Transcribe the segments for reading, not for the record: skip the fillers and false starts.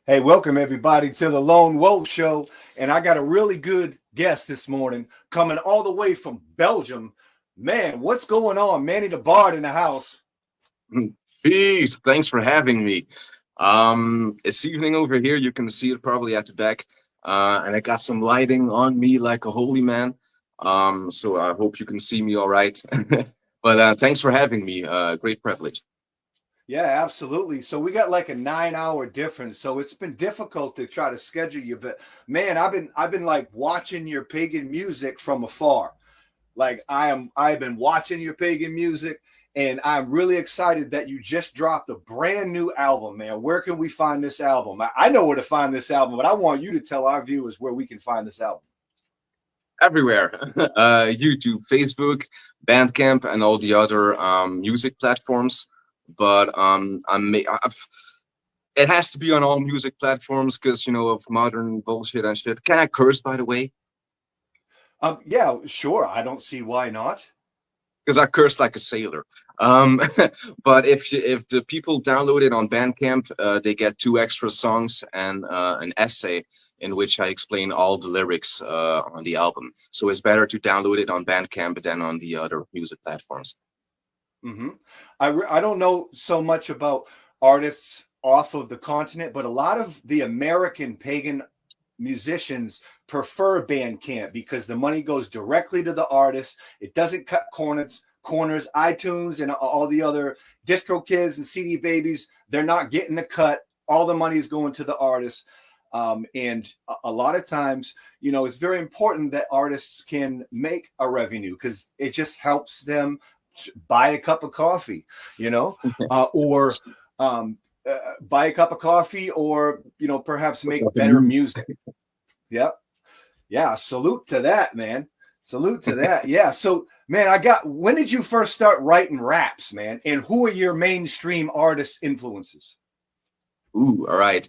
Hey, welcome everybody to the Lone Wolf Show. And I got a really good guest this morning coming all the way from Belgium. Man, what's going on? Manny the Bard in the house. Peace. Thanks for having me. It's evening over here. You can see it probably at the back. And I got some lighting on me like a holy man. So I hope you can see me all right. But thanks for having me. Great privilege. Yeah, absolutely. So we got like a 9 hour difference. So it's been difficult to try to schedule you. But man, I've been like watching your pagan music from afar. I've been watching your pagan music, and I'm really excited that you just dropped a brand new album, man. Where can we find this album? I know where to find this album, but I want you to tell our viewers where we can find this album. Everywhere. YouTube, Facebook, Bandcamp, and all the other music platforms. But it has to be on all music platforms because, of modern bullshit and shit. Can I curse, by the way? Yeah, sure. I don't see why not. Because I cursed like a sailor. Um, but if the people download it on Bandcamp, they get two extra songs and an essay in which I explain all the lyrics on the album. So it's better to download it on Bandcamp than on the other music platforms. hmm I don't know so much about artists off of the continent, but a lot of the American pagan musicians prefer Bandcamp because the money goes directly to the artist. It doesn't cut corners. iTunes and all the other distro kids and CD babies, they're not getting the cut. All the money is going to the artist. And a lot of times, it's very important that artists can make a revenue because it just helps them buy a cup of coffee, or um, buy a cup of coffee, or perhaps make better music. Yep. Yeah. Salute to that, man. Salute to that. Yeah. So, man, when did you first start writing raps, man? And who are your mainstream artist influences? Ooh, all right.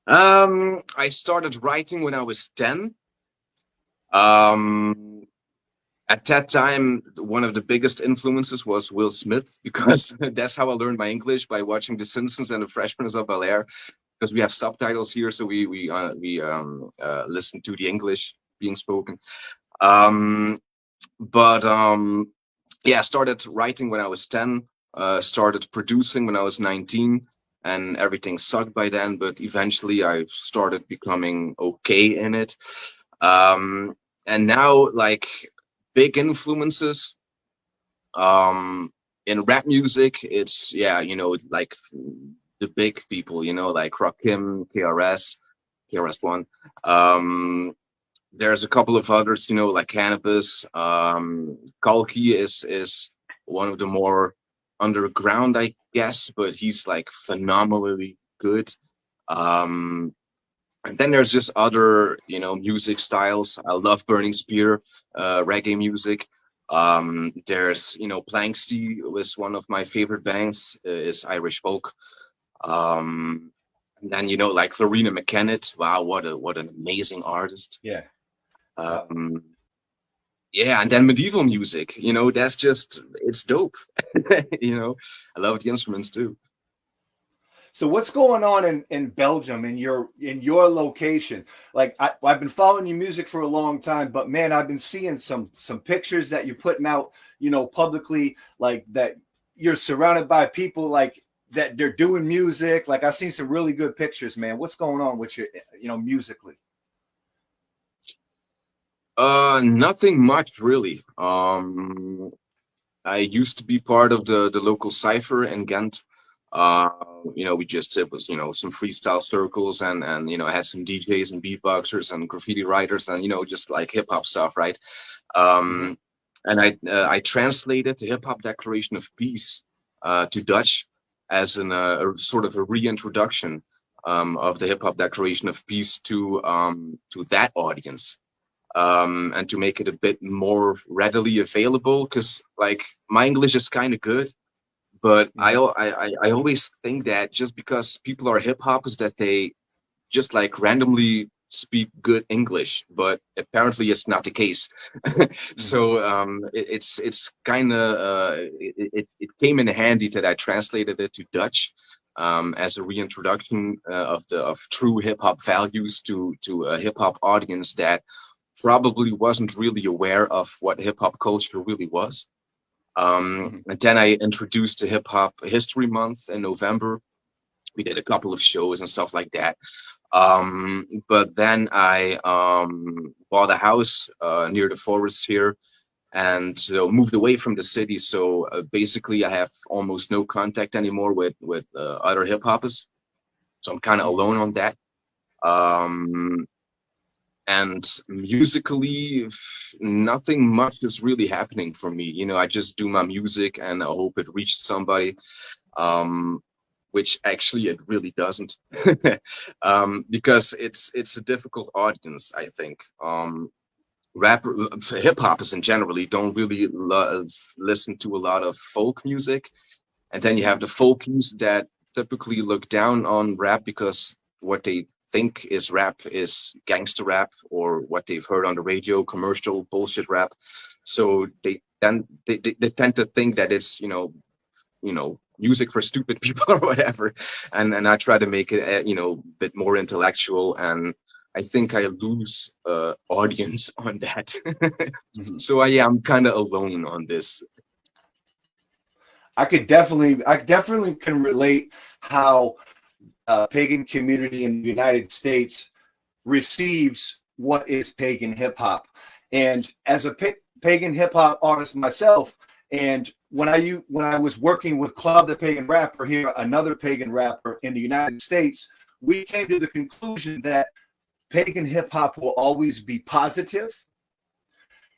I started writing when I was 10. Um, at that time, one of the biggest influences was Will Smith because that's how I learned my English by watching The Simpsons and The Fresh Prince of Bel Air. Because we have subtitles here, so we listen to the English being spoken. Um, but yeah, I started writing when I was 10. Started producing when I was 19, and everything sucked by then. But eventually, I started becoming okay in it. Um, and now, like big influences um, in rap music, it's yeah, like the big people, like Rakim, KRS One. Um, there's a couple of others, like Cannabis. Kalki is one of the more underground, I guess, but he's like phenomenally good. Um, and then there's just other, music styles. I love Burning Spear, reggae music. There's, Planksty was one of my favorite bands, is Irish folk. Um, and then, like Lorena McKennitt. Wow, what an amazing artist. Yeah. Yeah. Um, yeah, and then medieval music, that's just it's dope. I love the instruments too. So what's going on in Belgium in your location? Like I've been following your music for a long time, but man, I've been seeing some pictures that you're putting out, publicly, like that you're surrounded by people like that they're doing music. Like I've seen some really good pictures, man. What's going on with you, musically? Nothing much really. I used to be part of the local cipher in Ghent. Uh, we just it was some freestyle circles and had some DJs and beatboxers and graffiti writers and just like hip hop stuff, right? Mm-hmm. Um, and I translated the Hip Hop Declaration of Peace to Dutch as a sort of a reintroduction of the Hip Hop Declaration of Peace to that audience, and to make it a bit more readily available because like my English is kind of good, but Mm-hmm. I always think that just because people are hip hoppers that they just like randomly speak good English, but apparently it's not the case. Mm-hmm. So it's kind of it came in handy that I translated it to Dutch, as a reintroduction of true hip hop values to a hip hop audience that probably wasn't really aware of what hip hop culture really was. Mhm. And then I introduced the Hip Hop History Month in November. We did a couple of shows and stuff like that. But then I bought a house near the forest here and moved away from the city. So basically, I have almost no contact anymore with other hip hoppers. So I'm kind of Mhm. alone on that. Um, and musically, nothing much is really happening for me. You know, I just do my music and I hope it reaches somebody. Um, which actually it really doesn't, because it's a difficult audience. I think rapper hip hoppers in generally don't really listen to a lot of folk music, and then you have Mhm. the folkies that typically look down on rap because what they think is rap is gangster rap or what they've heard on the radio, commercial bullshit rap. So they tend to think that it's music for stupid people or whatever, and I try to make it a bit more intellectual, and I think I lose audience on that. Mhm. So yeah, I'm kind of alone on this. I definitely can relate how pagan community in the United States receives what is pagan hip hop. And as a pagan hip hop artist myself, and when I was working with Club the Pagan Rapper here, another pagan rapper in the United States, we came to the conclusion that pagan hip hop will always be positive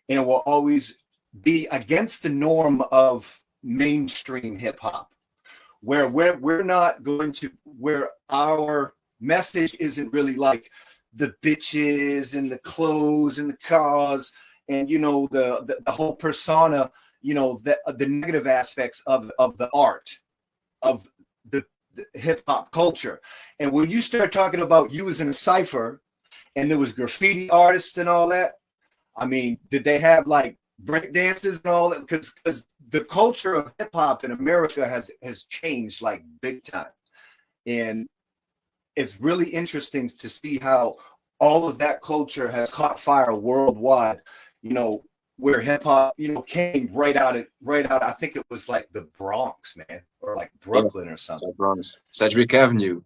and it will always be against the norm of mainstream hip hop, where we're not going to, where our message isn't really like the bitches and the clothes and the cars and the whole persona, the negative aspects of the art of the hip hop culture. And when you start talking about you was in a cipher and there was graffiti artists and all that, I mean, did they have like break dances and all that? Because the culture of hip hop in America has changed like big time, and it's really interesting to see how all of that culture has caught fire worldwide. You know, where hip hop, came right out. I think it was like the Bronx, man, or like Yeah, Brooklyn or something. South Bronx, Sedgwick Avenue.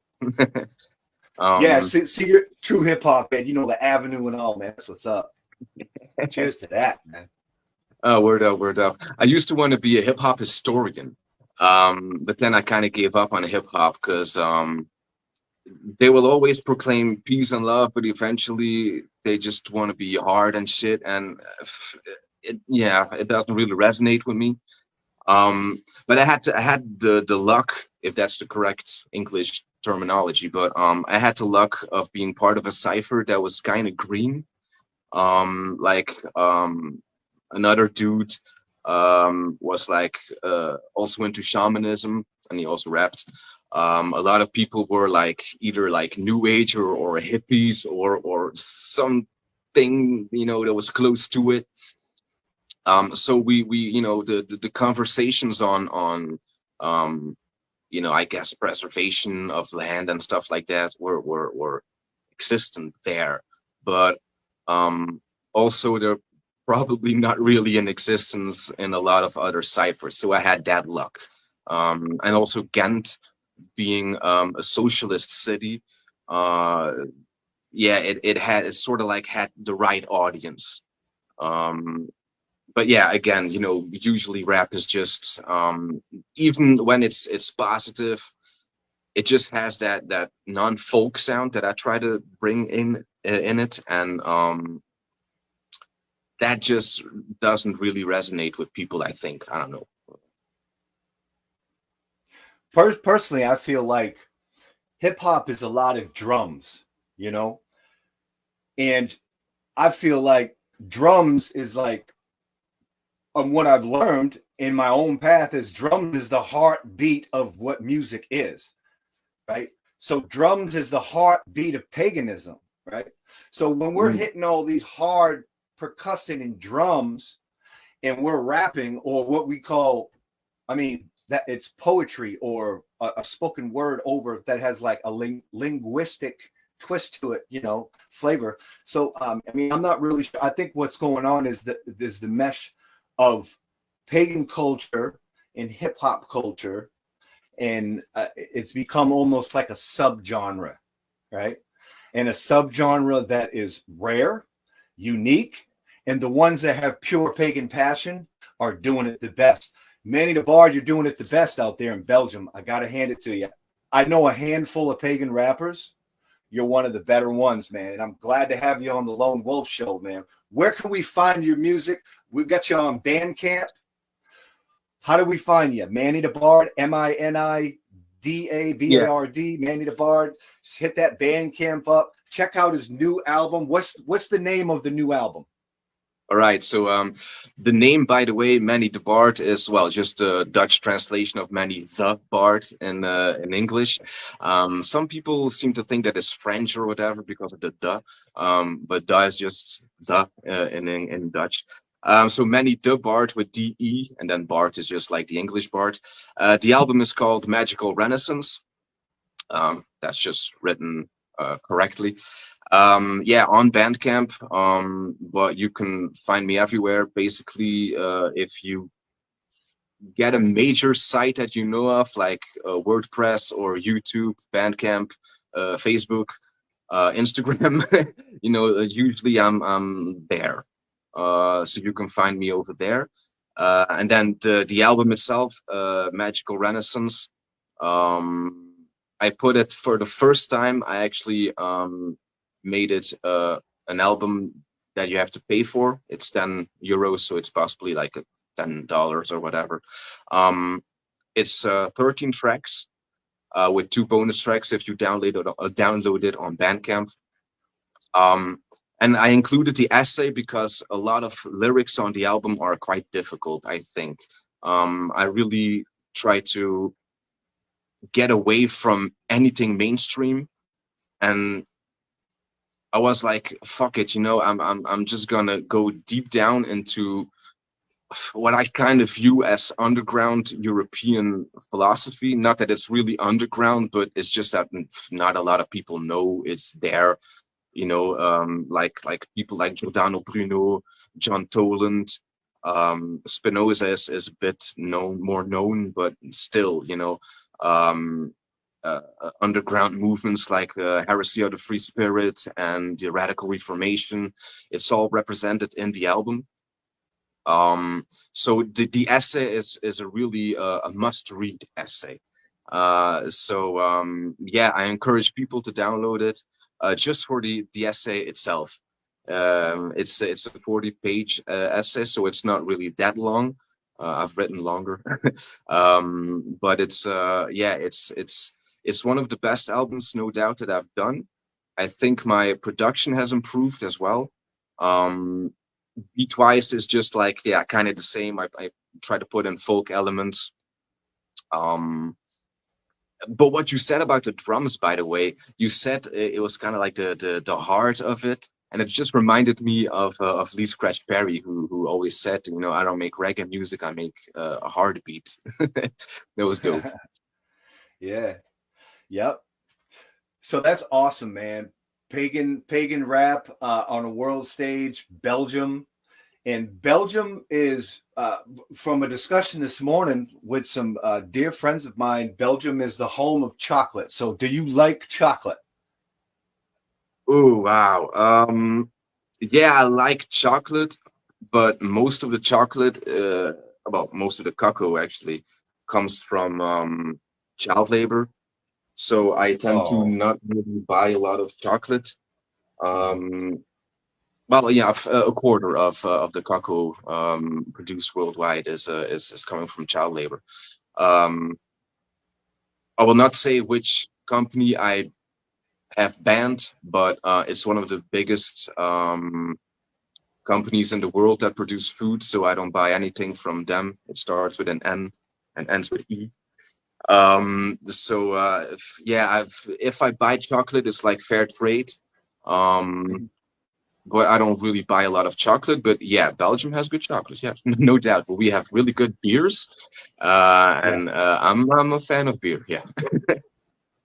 Yeah, um see, true hip hop, man. The Avenue and all, man. That's what's up. Cheers to that, man. word up, word up. I used to want to be a hip hop historian, but then I kind of gave up on hip hop because they will always proclaim peace and love, but eventually they just want to be hard and shit. And it doesn't really resonate with me. But I had the luck, if that's the correct English terminology, but I had the luck of being part of a cipher that was kind of green. Like another dude was like also into shamanism, and he also rapped. A lot of people were like either like new age or hippies or something that was close to it. So we the conversations on um I guess preservation of land and stuff like that were existent there, but um also they're probably not really in existence in a lot of other ciphers. So I had that luck. And also Ghent being a socialist city, uh yeah, it sort of like had the right audience. um but yeah, again, usually rap is just even when it's positive, it just has that non-folk sound that I try to bring in it, and that just doesn't really resonate with people, I think. I don't know. Personally, I feel like hip hop is a lot of drums, you know, and I feel like drums is like, what I've learned in my own path is drums is the heartbeat of what music is, right? So drums is the heartbeat of paganism, right? So when we're Mm. hitting all these hard percussing and drums and we're rapping, or what we call, I mean, that it's poetry or a spoken word over that has like a linguistic twist to it, you know, flavor. So I mean, I'm not really sure. I think what's going on is that there's the mesh of pagan culture and hip hop culture, and it's become almost like a subgenre, right? And a subgenre that is rare, unique, and the ones that have pure pagan passion are doing it the best. Manny the Bard, you're doing it the best out there in Belgium. I got to hand it to you. I know a handful of pagan rappers. You're one of the better ones, man. And I'm glad to have you on the Lone Wolf Show, man. Where can we find your music? We've got you on Bandcamp. How do we find you? Manny the Bard, MINIDABARD, Manny the Bard. Just hit that Bandcamp up. Check out his new album. What's the name of the new album? All right. So the name, by the way, Manny the Bard, is, well, just a Dutch translation of Manny the Bard in English. Some people seem to think that it's French or whatever because of the the, but the is just the in Dutch. So Manny the Bard with DE, and then Bard is just like the English Bard. The album is called Magical Renaissance. That's just written correctly. Yeah, on Bandcamp, but you can find me everywhere. Basically, if you get a major site that you know of, like WordPress or YouTube, Bandcamp, Facebook, Instagram, you know, usually I'm there. So you can find me over there. And then the album itself, Magical Renaissance, I put it for the first time. I actually made it an album that you have to pay for. It's €10, so it's possibly like $10 or whatever. It's 13 tracks with 2 bonus tracks if you download it on Bandcamp. And I included the essay because a lot of lyrics on the album are quite difficult, I think. I really try to get away from anything mainstream, and I was like, fuck it, you know, I'm just gonna go deep down into what I kind of view as underground European philosophy. Not that it's really underground, but it's just that not a lot of people know it's there. You know, like people like Giordano Bruno, John Toland, Spinoza is a bit more known, but still, you know, underground movements like Heresy of the Free Spirit and the Radical Reformation. It's all represented in the album. So the essay is a really a must-read essay. Yeah, I encourage people to download it just for the essay itself. It's a 40-page essay, so it's not really that long. I've written longer, but it's yeah, it's one of the best albums, no doubt, that I've done. I think my production has improved as well. Beat-wise is just like, yeah, kind of the same. I try to put in folk elements. But what you said about the drums, by the way, you said it was kind of like the heart of it, and it just reminded me of Lee Scratch Perry, who always said, you know, I don't make reggae music, I make a heartbeat. That was dope. Yeah. Yep. So that's awesome, man. Pagan rap on a world stage, Belgium. And Belgium is, from a discussion this morning with some dear friends of mine, Belgium is the home of chocolate. So do you like chocolate? Oh, wow. Yeah, I like chocolate, but most of the chocolate, well, most of the cocoa actually comes from child labor. So I tend to Oh. not really buy a lot of chocolate. Mhm. Well, yeah, a quarter of the cocoa produced worldwide is coming from child labor. Um, I will not say which company I have banned, but it's one of the biggest companies in the world that produce food. So I don't buy anything from them. It starts with an N and ends with E. Yeah, if I buy chocolate, it's like fair trade. Um, but I don't really buy a lot of chocolate. But yeah, Belgium has good chocolate, yeah, no doubt. But we have really good beers, Yeah. and I'm a fan of beer. Yeah.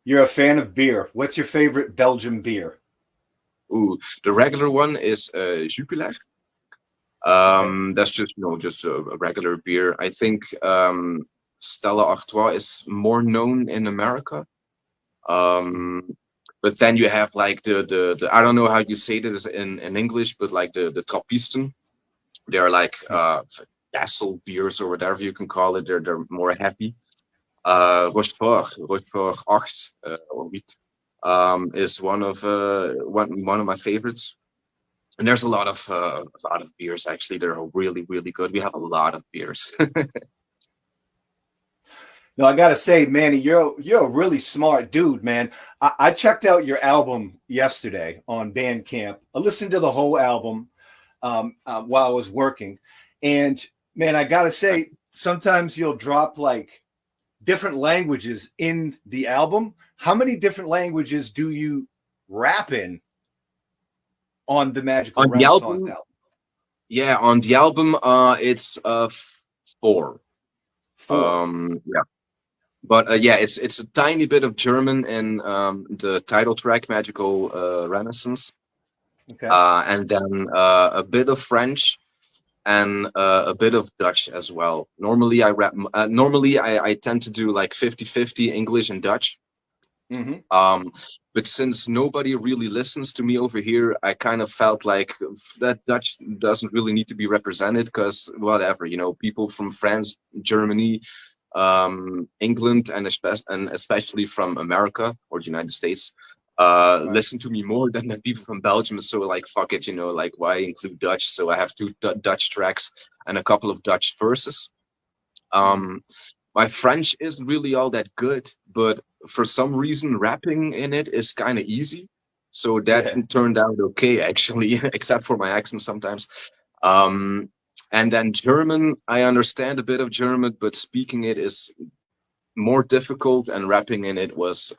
You're a fan of beer. What's your favorite Belgian beer? Ooh, the regular one is Jupiler. Okay. That's just just a regular beer. I think Stella Artois is more known in America. Mhm. But then you have like the I don't know how you say this in English, but like the Trappisten. They're like castle beers or whatever you can call it. They're more heavy. Rochefort 8 or 8 is one of my favorites. And there's a lot of beers actually that are really really good. We have a lot of beers. No, I gotta say, Manny, you're a really smart dude, man. I checked out your album yesterday on Bandcamp. I listened to the whole album while I was working, and man, I gotta say, sometimes you'll drop like different languages in the album. How many different languages do you rap in on the Magical On the Renaissance album, album? yeah, on the album, it's four. Four. Yeah, but yeah, it's a tiny bit of German in the title track, Magical Renaissance, Okay. and then a bit of French and a bit of Dutch as well. Normally, I rap. Normally, I tend to do like 50-50 English and Dutch. Mm-hmm. Um, but since nobody really listens to me over here, I kind of felt like that Dutch doesn't really need to be represented because whatever, people from France, Germany, England, and especially from America or the United States, Right. listen to me more than the people from Belgium. So like, fuck it, like why include Dutch? So I have two Dutch tracks and a couple of Dutch verses. Mm-hmm. Um, my French isn't really all that good, but for some reason, rapping in it is kind of easy. So that Yeah. turned out okay, actually, except for my accent sometimes. Um, and then German, I understand a bit of German, but speaking it is more difficult, and rapping in it was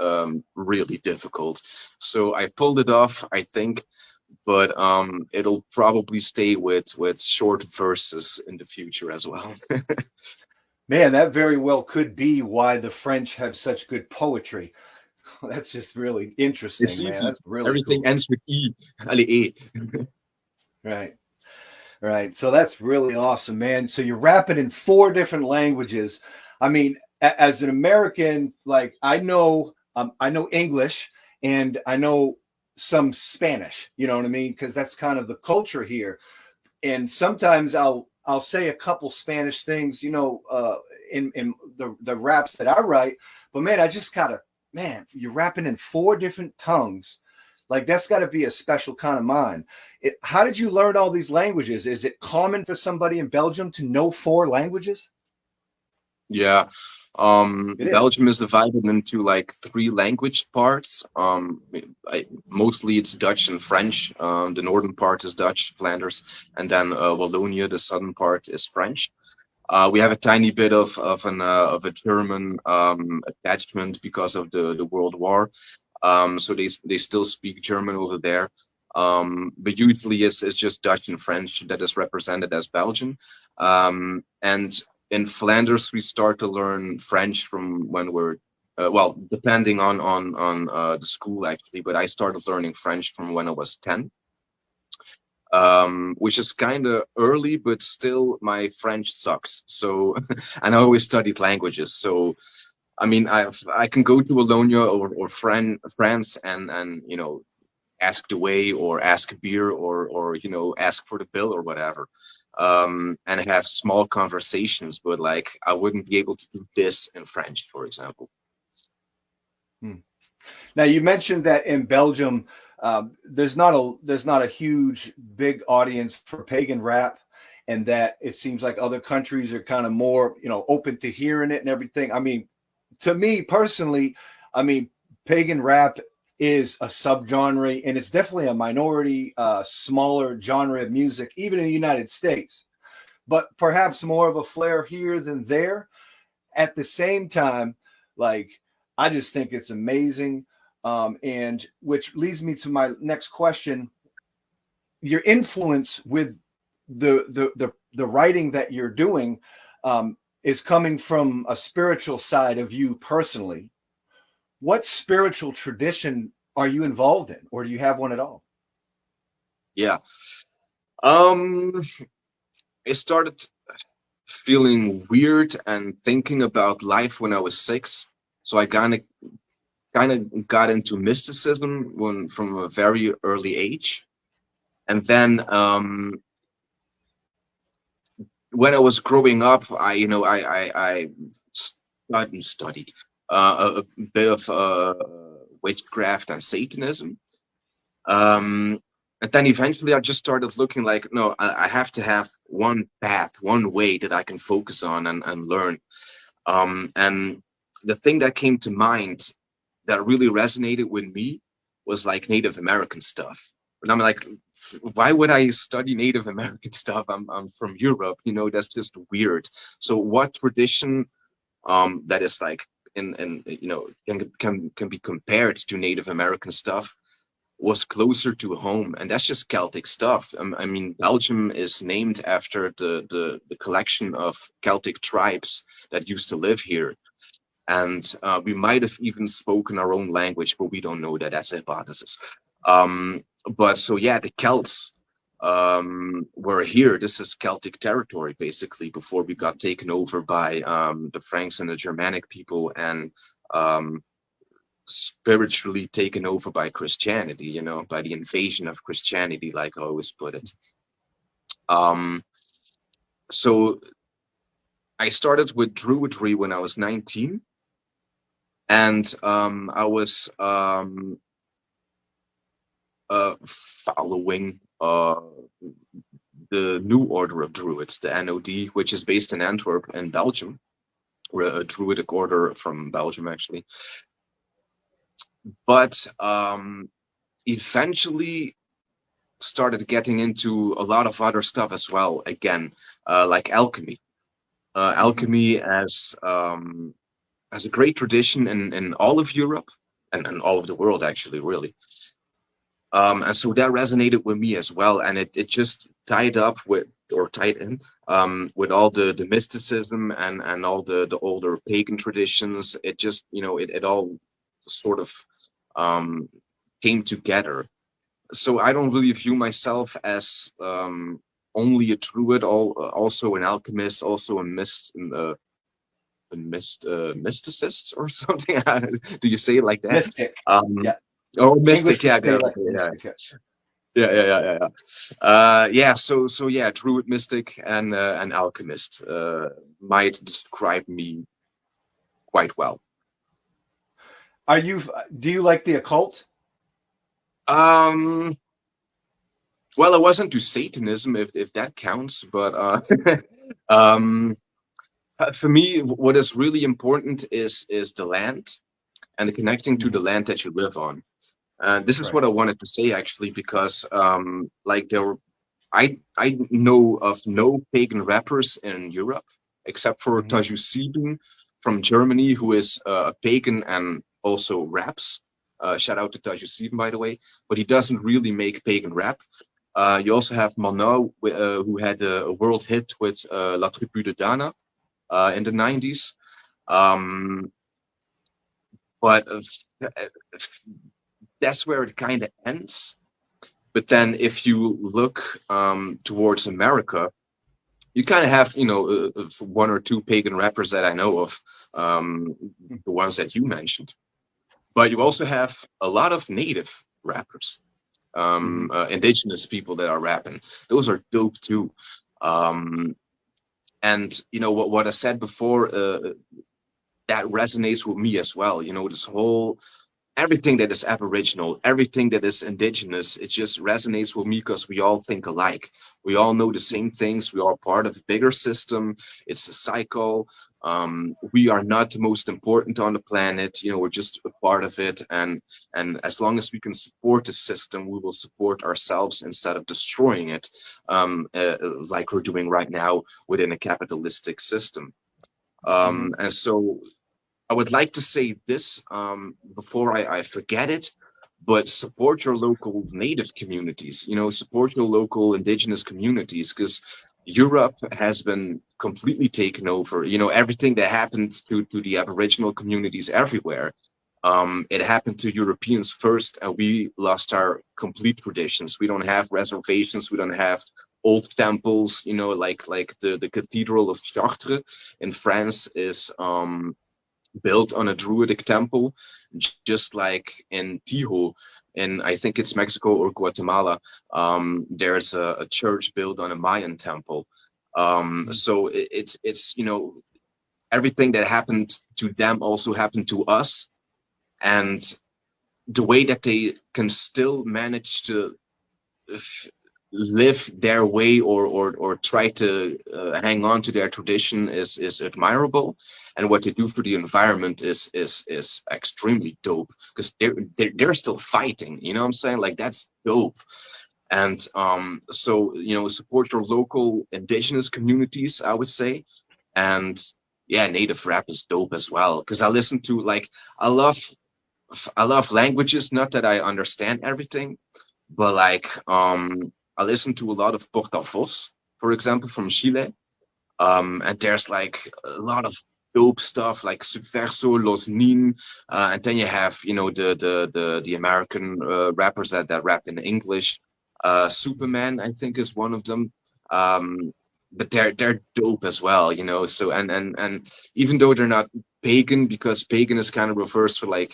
really difficult. So I pulled it off, I think, but it'll probably stay with short verses in the future as well. Man, that very well could be why the French have such good poetry. That's just really It's interesting, man. easy. That's really Everything cool. ends with E. Allez, E. Right. Right. So that's really awesome, man. So you're rapping in four different languages. I mean, as an American, like I know English and I know some Spanish, you know what I mean? Because that's kind of the culture here. And sometimes I'll say a couple Spanish things, in the raps that I write. But man, I just gotta, man, you're rapping in four different tongues. Like that's got to be a special kind of mind. How did you learn all these languages? Is it common for somebody in Belgium to know four languages? Yeah. It is. Belgium is divided into like three language parts. Mostly it's Dutch and French. The northern part is Dutch, Flanders, and then Wallonia, the southern part, is French. We have a tiny bit of a German attachment because of the World War. So they still speak German over there. But usually it's just Dutch and French that is represented as Belgian. And in Flanders, we start to learn French from when we're well, depending on the school actually. But I started learning French from when I was 10, which is kind of early, but still my French sucks. So, and I always studied languages. So, I mean, I can go to Wallonia or France and ask the way or ask a beer or ask for the bill or whatever, and have small conversations. But like, I wouldn't be able to do this in French, for example. Hmm. Now you mentioned that in Belgium, there's not a huge big audience for pagan rap, and that it seems like other countries are kind of more open to hearing it and everything. I mean, to me personally, I mean, pagan rap is a subgenre, and it's definitely a minority, smaller genre of music, even in the United States. But perhaps more of a flair here than there. At the same time, like I just think it's amazing. And which leads me to my next question. your influence with the writing that you're doing is coming from a spiritual side of you personally. What spiritual tradition are you involved in, or do you have one at all? Yeah. Um, I started feeling weird and thinking about life when I was 6. So I kind of got into mysticism from a very early age. And then when I was growing up, I studied a bit of witchcraft and Satanism. Um, and then eventually I just started looking like, no, I have to have one path, one way that I can focus on and learn. And the thing that came to mind that really resonated with me was like Native American stuff. And I'm like, why would I study Native American stuff? I'm from Europe, that's just weird. So what tradition that is like in can be compared to Native American stuff was closer to home, and that's just Celtic stuff. I mean, Belgium is named after the collection of Celtic tribes that used to live here, and we might have even spoken our own language, but we don't know that. That's a hypothesis. But so yeah, the Celts were here. This is Celtic territory basically before we got taken over by the Franks and the Germanic people, and spiritually taken over by Christianity, by the invasion of Christianity, like I always put it. So I started with Druidry when I was 19, and I was following the New Order of Druids, the NOD, which is based in Antwerp in Belgium. We're a Druidic order from Belgium, actually. But eventually started getting into a lot of other stuff as well, again, like alchemy. Alchemy as a great tradition in all of Europe and all of the world, actually, really. And so that resonated with me as well, and it just tied in with all the mysticism and all the older pagan traditions. It just it all sort of came together. So I don't really view myself as only a druid, also an alchemist, also a mysticist or something. Do you say it like that? Mystic. Yeah. Oh, mystic. English Yeah, like yeah. mystic. Yeah. So yeah, druid, mystic, and an alchemist might describe me quite well. Do you like the occult? Well, I wasn't to Satanism, if that counts, but for me, what is really important is the land and the connecting to the land that you live on. This is what I wanted to say, actually, because like I know of no pagan rappers in Europe except for Taju Sieben from Germany, who is a pagan and also raps. Shout out to Taju Sieben, by the way, but he doesn't really make pagan rap. You also have Manau, who had a world hit with La Tribu de Dana in the 90s. But that's where it kind of ends. But then if you look towards America, you kind of have, one or two pagan rappers that I know of, the ones that you mentioned. But you also have a lot of native rappers, indigenous people that are rapping. Those are dope too. And what I said before, that resonates with me as well. This whole everything that is Aboriginal, everything that is indigenous, it just resonates with me because we all think alike. We all know the same things. We are part of a bigger system. It's a cycle. We are not the most important on the planet. We're just a part of it. And as long as we can support the system, we will support ourselves instead of destroying it, like we're doing right now within a capitalistic system. And so I would like to say this before I forget it, but support your local native communities, support your local indigenous communities, because Europe has been completely taken over. Everything that happened to the Aboriginal communities everywhere, it happened to Europeans first, and we lost our complete traditions. We don't have reservations. We don't have old temples. Like the Cathedral of Chartres in France is built on a druidic temple, just like in Tijo, in I think it's Mexico or Guatemala. There's a church built on a Mayan temple. So it's everything that happened to them also happened to us, and the way that they can still manage to live their way, or try to hang on to their tradition is admirable, and what they do for the environment is extremely dope, because they're still fighting, what I'm saying, like that's dope. And so support your local indigenous communities, I would say. And yeah, native rap is dope as well, because I listen to, like, i love I love languages. Not that I understand everything, but like I listen to a lot of Portavoz, for example, from Chile. And there's like a lot of dope stuff like Subverso, Los Nin, and then you have the American rappers that rap in English. Superman, I think, is one of them. But they're dope as well, So and even though they're not pagan, because pagan is kind of refers to like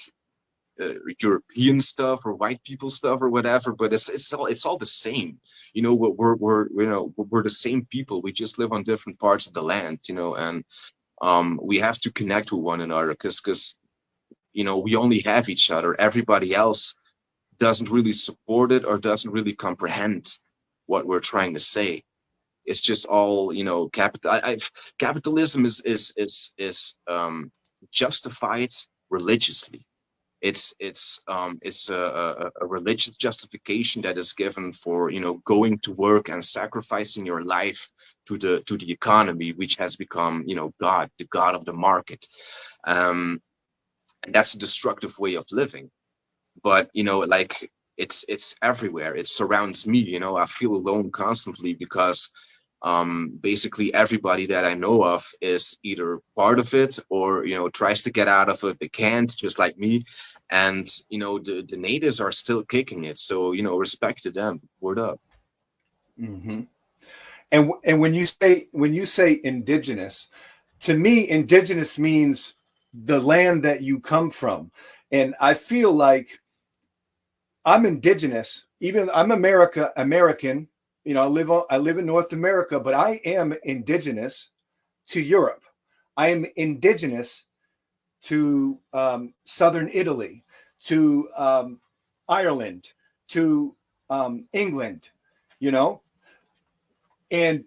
European stuff or white people stuff or whatever, but it's all the same. We're the same people. We just live on different parts of the land, and we have to connect with one another, because we only have each other. Everybody else doesn't really support it or doesn't really comprehend what we're trying to say. It's just all capitalism is justified religiously. It's a religious justification that is given for going to work and sacrificing your life to the economy, which has become God, the God of the market. And that's a destructive way of living. But like it's everywhere. It surrounds me. I feel alone constantly, because basically everybody that I know of is either part of it or tries to get out of it. They can't, just like me. And the natives are still kicking it, so respect to them. Word up. Mm-hmm. And when you say indigenous, to me, indigenous means the land that you come from. And I feel like I'm indigenous, even I'm American. I live in North America, but I am indigenous to Europe. I am indigenous to southern Italy, to Ireland, to England, and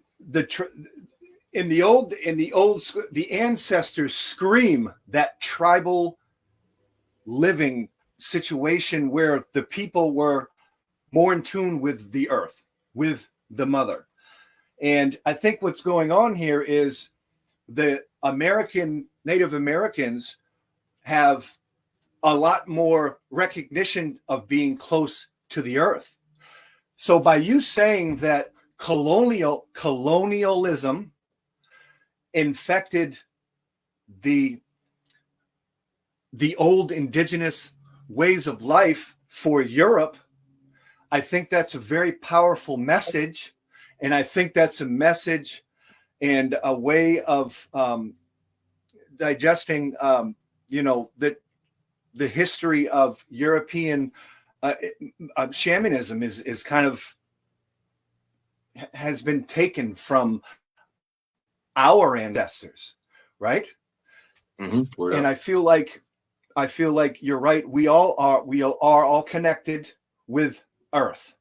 the ancestors scream that tribal living situation where the people were more in tune with the earth, with the mother. And I think what's going on here is the Native Americans have a lot more recognition of being close to the earth. So by you saying that colonialism infected the old indigenous ways of life for Europe, I think that's a very powerful message. And I think that's a message and a way of digesting, that the history of European shamanism is kind of has been taken from our ancestors, right? Mm-hmm. And I feel like you're right. We are all connected with Earth,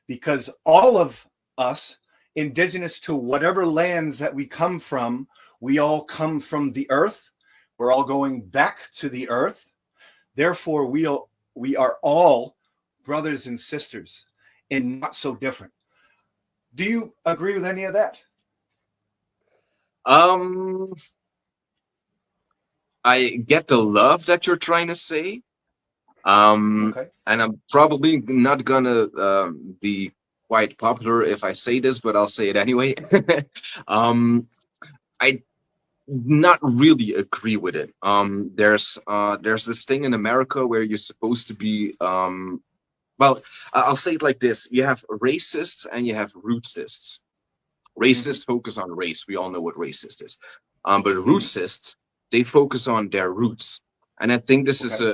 because all of us, indigenous to whatever lands that we come from, we all come from the Earth. We're all going back to the Earth. Therefore, we are all brothers and sisters, and not so different. Do you agree with any of that? I get the love that you're trying to say, Okay. And I'm probably not gonna be quite popular if I say this, but I'll say it anyway. um, I not really agree with it. There's this thing in America where you're supposed to be well, I'll say it like this: you have racists and you have rootcists. Hmm. Racists focus on race. We all know what racist is. But Hmm. rootsists, they focus on their roots. And I think this is Okay.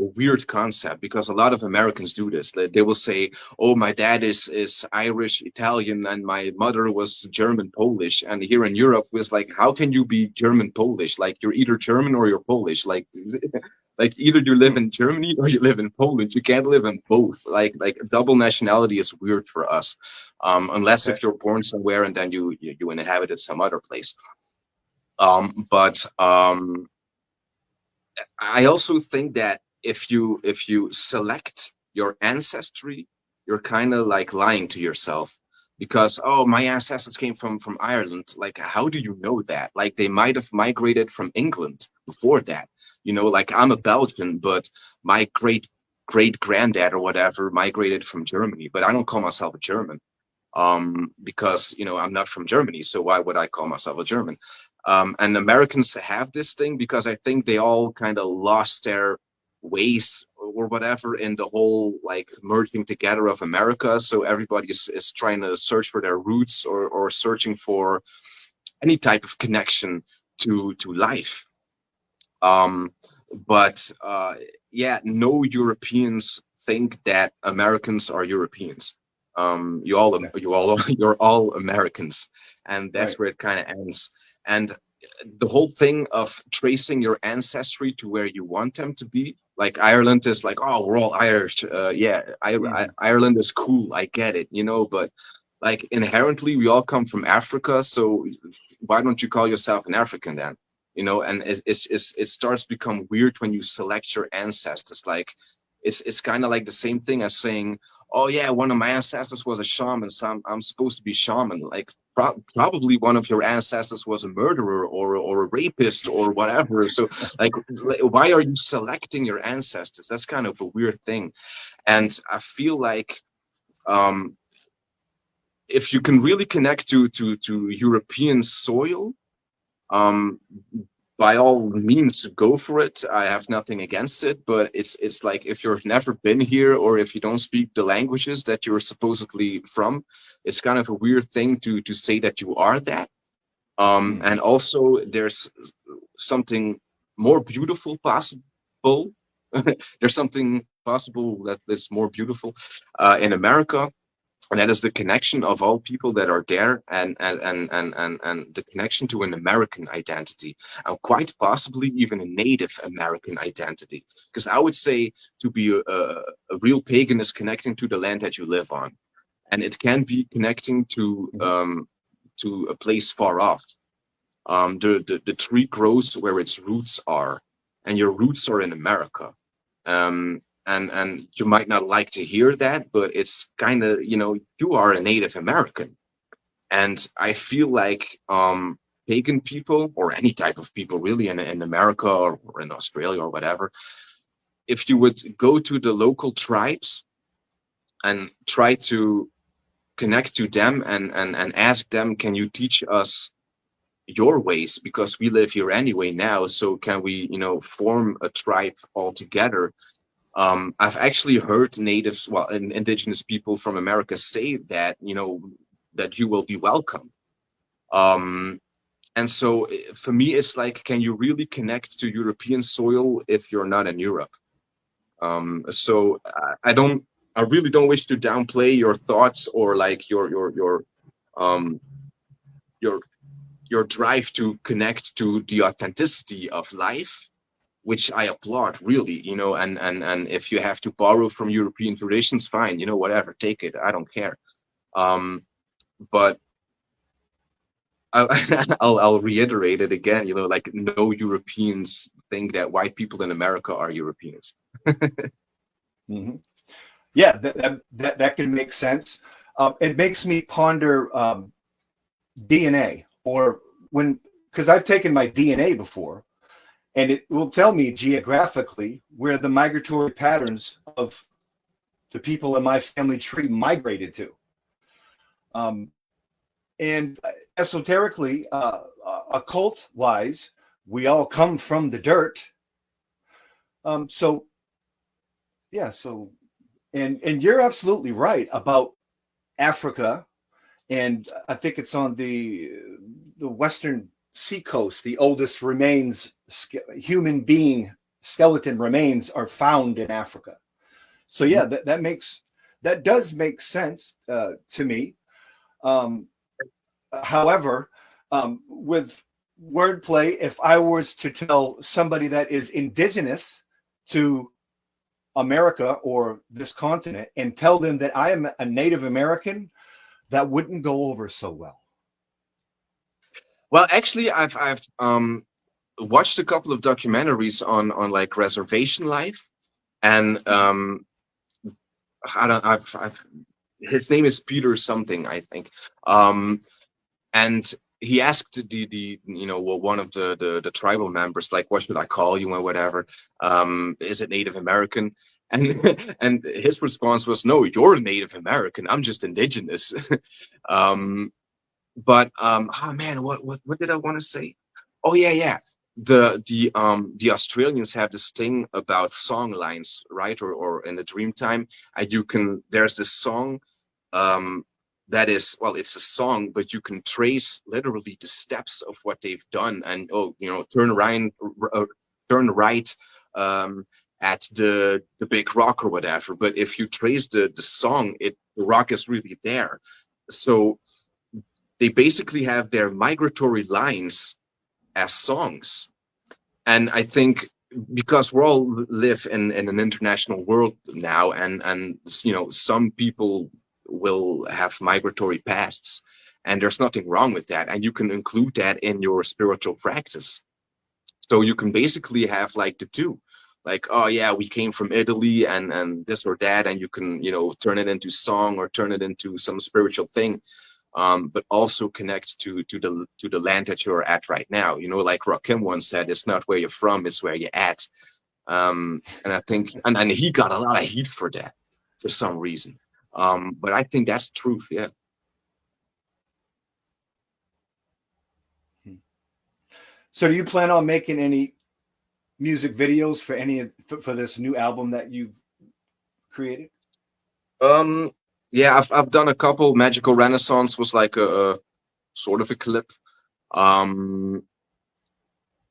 a weird concept because a lot of Americans do this. They will say, "Oh, my dad is Irish, Italian, and my mother was German, Polish." And here in Europe, was like, "How can you be German, Polish? Like you're either German or you're Polish. Like, like either you live Hmm. in Germany or you live in Poland. You can't live in both. Like double nationality is weird for us, unless Okay. if you're born somewhere and then you inhabited some other place. But I also think that if you select your ancestry, you're kind of like lying to yourself because oh, my ancestors came from Ireland. Like, how do you know that? Like, they might have migrated from England before that. Like I'm a Belgian, but my great granddad or whatever migrated from Germany. But I don't call myself a German because I'm not from Germany, so why would I call myself a German? And Americans have this thing because I think they all kind of lost their ways or whatever in the whole like merging together of America. So everybody is trying to search for their roots or searching for any type of connection to life. But yeah, no Europeans think that Americans are Europeans. Okay. You're all Americans, and Right. that's where it kind of ends. And the whole thing of tracing your ancestry to where you want them to be, like Ireland is like, oh, we're all Irish. Yeah, Hmm. Ireland is cool. I get it, but like inherently, we all come from Africa. So why don't you call yourself an African then? And it starts to become weird when you select your ancestors. Like it's kind of like the same thing as saying, oh yeah, one of my ancestors was a shaman, so I'm supposed to be shaman. Like probably one of your ancestors was a murderer or a rapist or whatever. So like, why are you selecting your ancestors? That's kind of a weird thing. And I feel like um if you can really connect to European soil, um by all means go for it. I have nothing against it, but it's like if you've never been here or if you don't speak the languages that you're supposedly from, it's kind of a weird thing to say that you are that. Hmm. And also there's something more beautiful possible. There's something possible that is more beautiful in America, and that is the connection of all people that are there, and the connection to an American identity, and quite possibly even a Native American identity, because I would say to be a real pagan is connecting to the land that you live on, and it can be connecting Hmm. to a place far off. The tree grows where its roots are, and your roots are in America. And you might not like to hear that, but it's kind of, you are a Native American. And I feel like pagan people or any type of people really in America or in Australia or whatever, if you would go to the local tribes and try to connect to them and ask them, can you teach us your ways, because we live here anyway now, so can we form a tribe all together? I've actually heard natives, well, indigenous people from America say that that you will be welcome. um and so for me it's like, can you really connect to European soil if you're not in Europe? So I really don't wish to downplay your thoughts or like um your your drive to connect to the authenticity of life, which I applaud really, and if you have to borrow from European traditions, fine, whatever, take it. I don't care. But I, I'll reiterate it again, like no Europeans think that white people in America are Europeans. Hmm. Yeah, that can make sense. It makes me ponder DNA, or when, because I've taken my DNA before, and it will tell me geographically where the migratory patterns of the people in my family tree migrated to. And esoterically, occult wise, we all come from the dirt. So yeah, so and you're absolutely right about Africa, and I think it's on the western seacoast. The oldest remains, human being skeleton remains, are found in Africa. So yeah, that does make sense to me. However, with wordplay, if I was to tell somebody that is indigenous to America or this continent and tell them that I am a Native American, that wouldn't go over so well. Well, actually, I've watched a couple of documentaries on like reservation life, and I've his name is Peter something, I think. And he asked the one of the tribal members, like, what should I call you or whatever? Is it Native American? And and his response was, no, you're Native American. I'm just indigenous. But oh man, what did I want to say? Oh yeah. The Australians have this thing about song lines, right? Or in the Dreamtime, there's this song that is, well, it's a song, but you can trace literally the steps of what they've done, and turn right at the big rock or whatever. But if you trace the song, the rock is really there. So they basically have their migratory lines as songs. And I think because we all live in an international world now, and some people will have migratory pasts, and there's nothing wrong with that, and you can include that in your spiritual practice. So you can basically have like the two, like, oh yeah, we came from Italy and this or that, and you can turn it into song or turn it into some spiritual thing. But also connect to the land that you're at right now. Like Rakim once said, it's not where you're from, it's where you're at. And I think, and he got a lot of heat for that for some reason. But I think that's the truth, yeah. So do you plan on making any music videos for this new album that you've created? Yeah, I've done a couple. Magical Renaissance was like a sort of a clip.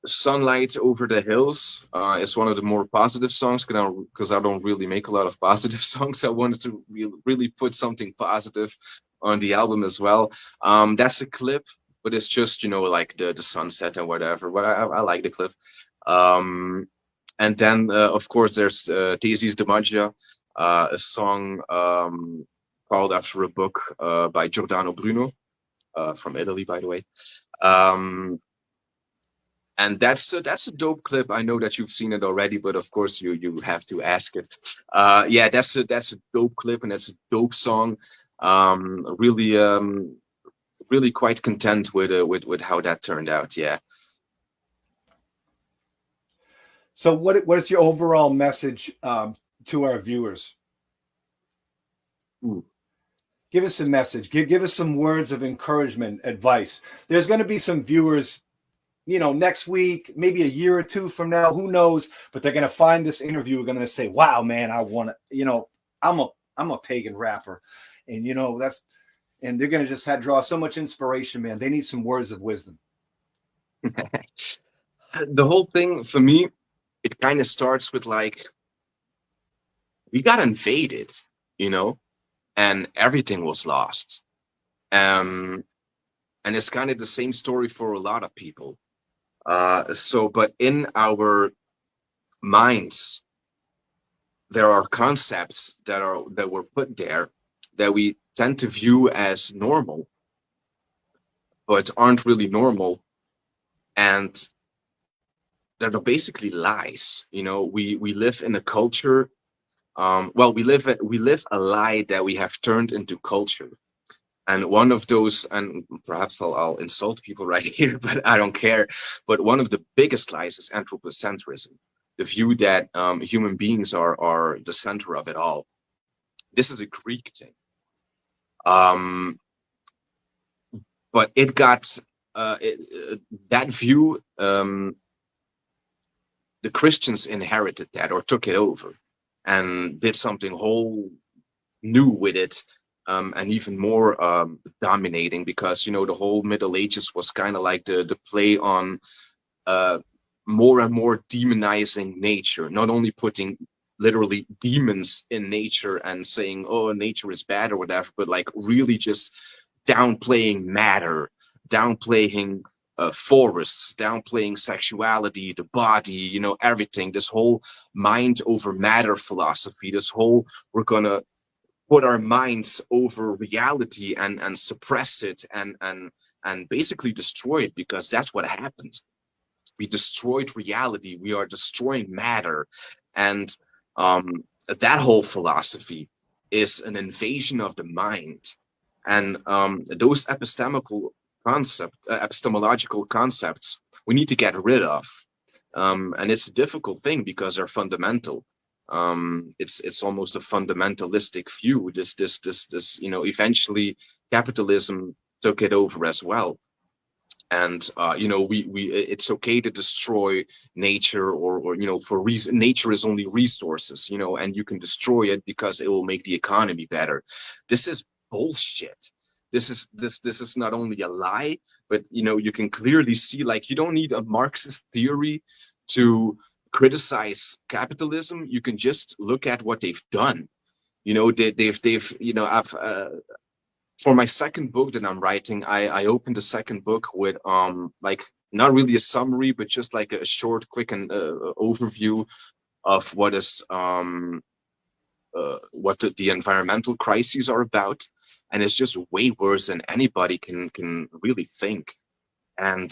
Sunlight Over the Hills is one of the more positive songs, because I don't really make a lot of positive songs. I wanted to really put something positive on the album as well. That's a clip, but it's just like the sunset and whatever. But I like the clip. And then of course there's Thesis de Magia, a song called after a book by Giordano Bruno, from Italy, by the way. And that's a dope clip. I know that you've seen it already, but of course you have to ask it. Yeah, that's a dope clip, and that's a dope song. Really quite content with how that turned out. Yeah. So what is your overall message to our viewers? Ooh. Give us a message. Give us some words of encouragement, advice. There's going to be some viewers, next week, maybe a year or two from now, who knows? But they're going to find this interview. We're going to say, "Wow, man, I want to." I'm a pagan rapper, and and they're going to just draw so much inspiration, man. They need some words of wisdom. The whole thing for me, it kind of starts with like, we got invaded, and everything was lost. And it's kind of the same story for a lot of people. But in our minds, there are concepts that were put there that we tend to view as normal, but aren't really normal, and that are basically lies. We live in a culture. We live a lie that we have turned into culture. And one of those, and perhaps I'll insult people right here, but I don't care. But one of the biggest lies is anthropocentrism, the view that human beings are the center of it all. This is a Greek thing. But it got that view. The Christians inherited that or took it over and did something whole new with it, and even more dominating, because the whole Middle Ages was kind of like the play on more and more demonizing nature, not only putting literally demons in nature and saying, oh, nature is bad or whatever, but like really just downplaying matter, downplaying forests, downplaying sexuality, the body, everything. This whole mind over matter philosophy, this whole we're gonna put our minds over reality and suppress it and basically destroy it, because that's what happened. We destroyed reality. We are destroying matter, and that whole philosophy is an invasion of the mind, and those epistemological concepts we need to get rid of, and it's a difficult thing because they're fundamental. It's almost a fundamentalistic view. This eventually capitalism took it over as well, and we it's okay to destroy nature, or for reason nature is only resources, and you can destroy it because it will make the economy better. This is bullshit. This is not only a lie, but you can clearly see, like, you don't need a Marxist theory to criticize capitalism. You can just look at what they've done. They've I've for my second book that I'm writing, I opened the second book with like not really a summary, but just like a short, quick and overview of what is what the environmental crises are about, and it's just way worse than anybody can really think. And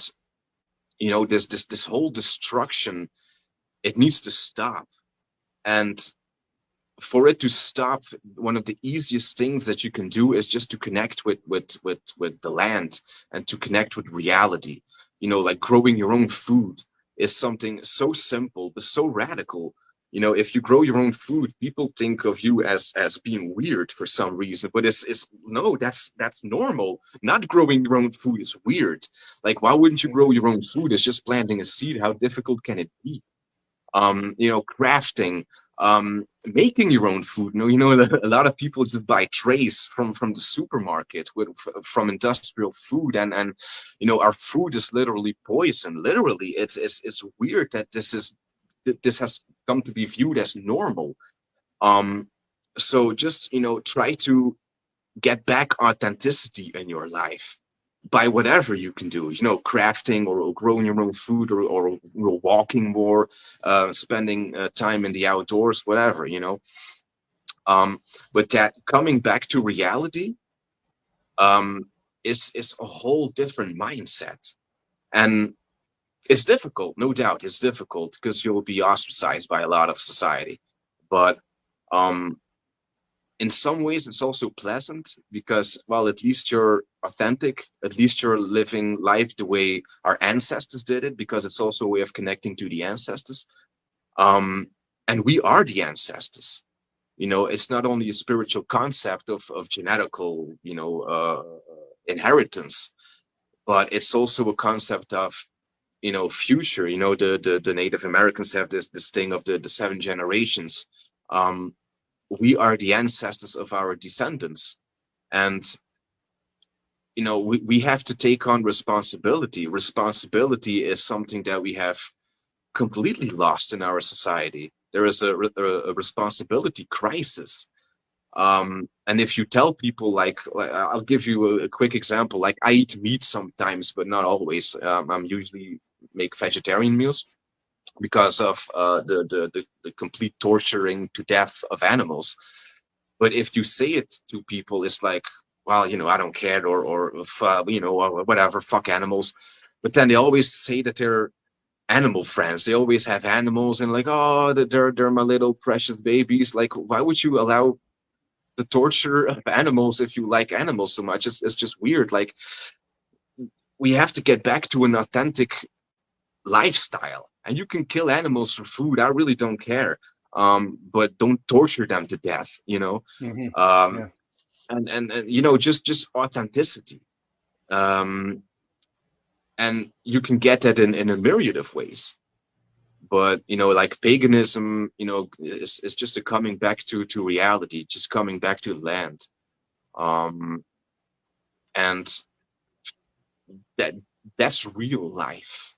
this whole destruction, it needs to stop. And for it to stop, one of the easiest things that you can do is just to connect with the land and to connect with reality. Like growing your own food is something so simple but so radical. If you grow your own food, people think of you as being weird for some reason, but it's no, that's normal. Not growing your own food is weird. Like, why wouldn't you grow your own food? It's just planting a seed. How difficult can it be? Crafting, making your own food. A lot of people just buy trays from the supermarket from industrial food, and our food is literally poison. Literally, it's weird that this has come to be viewed as normal. So just try to get back authenticity in your life by whatever you can do, crafting or growing your own food, or walking more, spending time in the outdoors, whatever, but that coming back to reality is a whole different mindset. And it's difficult, no doubt. It's difficult because you'll be ostracized by a lot of society, but in some ways it's also pleasant, because, well, at least you're authentic, at least you're living life the way our ancestors did it, because it's also a way of connecting to the ancestors. And we are the ancestors. It's not only a spiritual concept of genetical inheritance, but it's also a concept of future. The Native Americans have this thing of the 7 generations. We are the ancestors of our descendants, and we have to take on responsibility. Responsibility is something that we have completely lost in our society. There is a responsibility crisis. And if you tell people, like I'll give you a quick example. Like, I eat meat sometimes, but not always. I'm usually make vegetarian meals because of the complete torturing to death of animals. But if you say it to people, it's like, well, I don't care, or whatever, fuck animals. But then they always say that they're animal friends. They always have animals, and like, oh, they're my little precious babies. Like, why would you allow the torture of animals if you like animals so much. It's just weird. Like, we have to get back to an authentic lifestyle, and you can kill animals for food. I really don't care. But don't torture them to death, you know. Mhm. Um, Yeah. and you know, just authenticity. Um, and you can get that in a myriad of ways. But you know, like paganism, you know, is just a coming back to reality, just coming back to land. Um, and that that's real life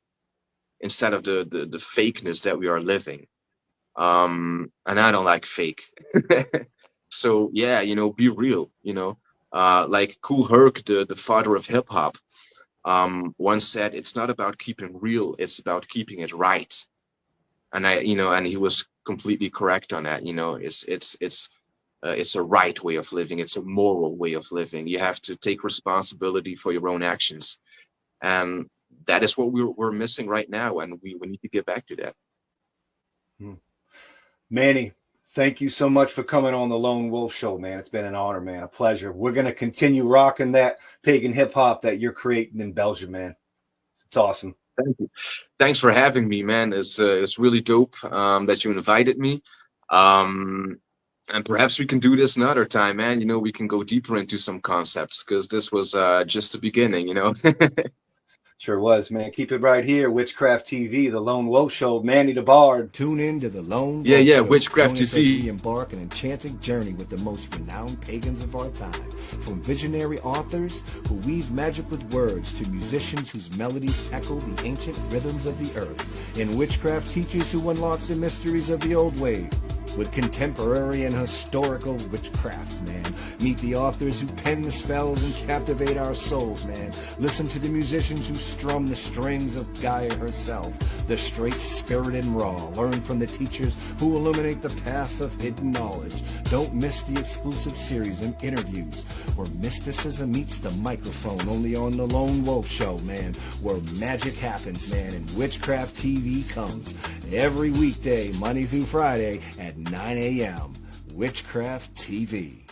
instead of the fakeness that we are living. And I don't like fake. So yeah, you know, be real, you know. Like Kool Herc, the father of hip hop, once said, it's not about keeping real, it's about keeping it right. And you know, and he was completely correct on that. You know, it's a right way of living, it's a moral way of living. You have to take responsibility for your own actions, and that is what we're missing right now, and we need to get back to that. Manny, thank you so much for coming on the Lone Wolf Show, man. It's been an honor, man. A pleasure. We're going to continue rocking that pagan hip hop that you're creating in Belgium, man. It's awesome. Thank you. Thanks for having me, man. It's really dope that you invited me. And perhaps we can do this another time, man. You know, we can go deeper into some concepts, because this was just the beginning, you know. Sure was, man. Keep it right here. Witchcraft TV, the Lone Wolf Show, Manny the Bard. Tune in to the Lone Yeah, Wolf yeah, Show. Witchcraft Join us TV. as we embark an enchanting journey with the most renowned pagans of our time. From visionary authors who weave magic with words to musicians whose melodies echo the ancient rhythms of the earth, and witchcraft teachers who unlock the mysteries of the old way. With contemporary and historical witchcraft, man. Meet the authors who pen the spells and captivate our souls, man. Listen to the musicians who strum the strings of Gaia herself, the straight spirit and raw. Learn from the teachers who illuminate the path of hidden knowledge. Don't miss the exclusive series and interviews where mysticism meets the microphone, only on the Lone Wolf Show, man, where magic happens, man, and Witchcraft TV comes every weekday, Monday through Friday at 9 a.m. Witchcraft TV.